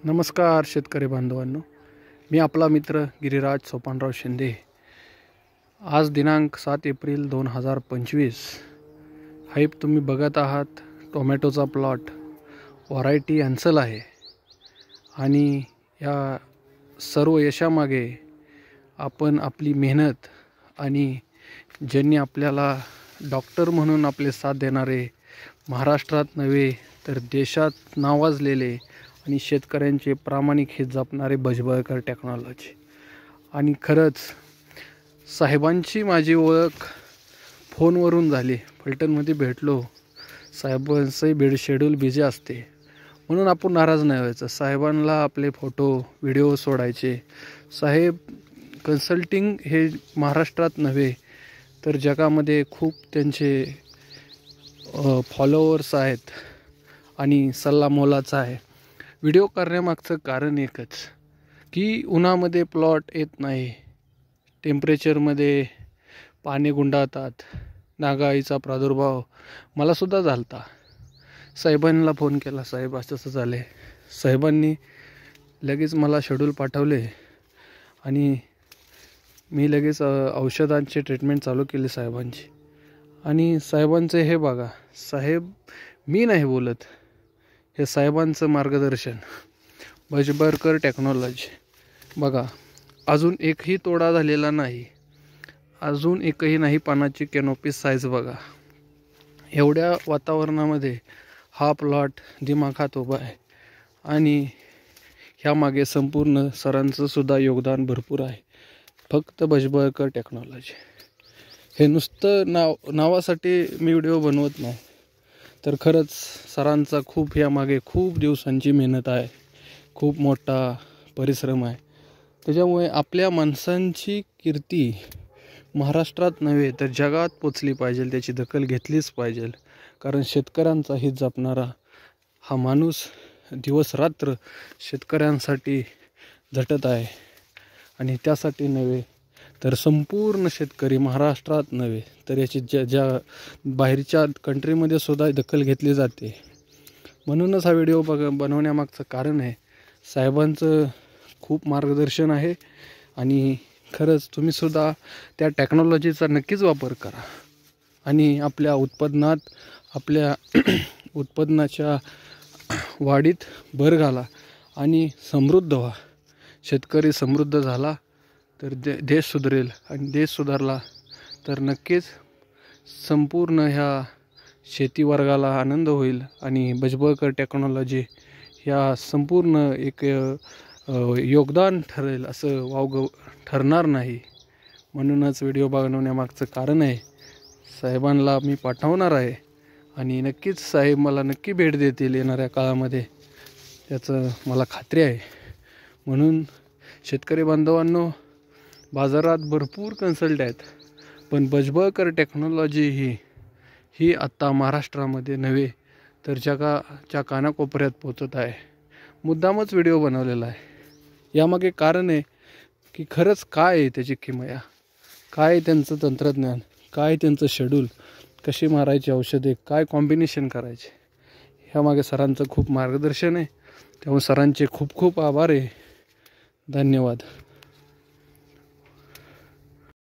नमस्कार शेतकरी बांधवांनो, मी आपला मित्र गिरीराज सोपानराव शिंदे। आज दिनांक 7 एप्रिल 2025 हाईप तुम्ही बघत आहात। टोमॅटोचा प्लॉट व्हरायटी हंसल आहे आणि या सर्व यशामागे आपण आपली मेहनत आणि ज्यांनी आपल्याला डॉक्टर म्हणून आपले साथ देणारे, महाराष्ट्रात नव्हे तर देशात नावाजलेले आणि शेतकऱ्यांचे प्रामाणिक हित जपणारे भजबळकर टेक्नॉलॉजी। आणि खरंच साहेबांची माझी ओळख फोनवरून झाली। फलटणमध्ये भेटलो, साहेबांचं शेड्यूल बिझी असते म्हणून आपण नाराज नाही व्हायचं। साहेबांना आपले फोटो व्हिडिओ सोडायचे। साहेब कन्सल्टिंग हे महाराष्ट्रात नव्हे तर जगामध्ये खूप त्यांचे फॉलोअर्स आहेत आणि सल्ला मोलाचा आहे। व्हिडिओ करण्यामागचं कारण एकच की उन्हामध्ये प्लॉट येत नाही, टेम्परेचरमध्ये पाने गुंडाळतात, नागाळीचा प्रादुर्भाव मलासुद्धा झालता। साहेबांना फोन केला, साहेब असं झाले। साहेबांनी लगेच मला शेड्यूल पाठवले आणि मी लगेच औषधांची ट्रीटमेंट चालू केली साहेबांची। आणि साहेबांचे हे बघा, साहेब मी नाही बोलत, हे साहेबांचं मार्गदर्शन, भजबळकर टेक्नॉलॉजी। बघा, अजून एकही तोडा झालेला नाही, अजून एकही नाही पानाची कॅनोपी साईज बघा। एवढ्या वातावरणामध्ये हा प्लॉट दिमाखात उभा आहे आणि ह्यामागे संपूर्ण सरांचं सुद्धा योगदान भरपूर आहे। फक्त भजबळकर टेक्नॉलॉजी हे नुसतं नावासाठी मी व्हिडिओ बनवत नाही, तर खरंच सरांचा खूप यामागे खूप दिवसांची मेहनत आहे, खूप मोठा परिश्रम आहे। त्याच्यामुळे आपल्या माणसांची कीर्ती महाराष्ट्रात नव्हे तर जगात पोचली पाहिजे, त्याची दखल घेतलीच पाहिजे। कारण शेतकऱ्यांचा हित जपणारा हा माणूस दिवस रात्र शेतकऱ्यांसाठी झटत आहे आणि त्यासाठी नव्हे तर संपूर्ण शेतकरी महाराष्ट्रात नव्हे तर याची ज्या बाहेरच्या कंट्रीमध्ये सुद्धा दखल घेतली जाते। म्हणूनच हा व्हिडिओ बनवण्यामागचं कारण आहे, साहेबांचं खूप मार्गदर्शन आहे आणि खरंच तुम्ही सुद्धा त्या टेक्नॉलॉजीचा नक्कीच वापर करा आणि आपल्या उत्पादनात आपल्या उत्पादनाच्या वाढीत भर घाला आणि समृद्ध व्हा। शेतकरी समृद्ध झाला तर देश सुधरेल आणि देश सुधारला तर नक्कीच संपूर्ण ह्या शेती वर्गाला आनंद होईल आणि भजबळकर टेक्नॉलॉजी ह्या संपूर्ण एक योगदान ठरेल असं ठरणार नाही। म्हणूनच व्हिडिओ बनवण्यामागचं कारण आहे, साहेबांना मी पाठवणार आहे आणि नक्कीच साहेब मला नक्की भेट देतील येणाऱ्या काळामध्ये, याचं मला खात्री आहे। म्हणून शेतकरी बांधवांनो, बाजारात भरपूर कन्सल्ट आहेत, पण भजबळकर टेक्नॉलॉजी ही आत्ता महाराष्ट्रामध्ये नव्हे तर जगाच्या कानाकोपऱ्यात पोचत आहे। मुद्दामच व्हिडिओ बनवलेला आहे। यामागे कारण आहे की खरंच काय आहे त्याची किमया, काय त्यांचं तंत्रज्ञान, काय त्यांचं शेड्यूल, कशी मारायची औषधे, काय कॉम्बिनेशन करायचे, ह्यामागे सरांचं खूप मार्गदर्शन आहे। त्यामुळे सरांचे खूप खूप आभार आहे। धन्यवाद।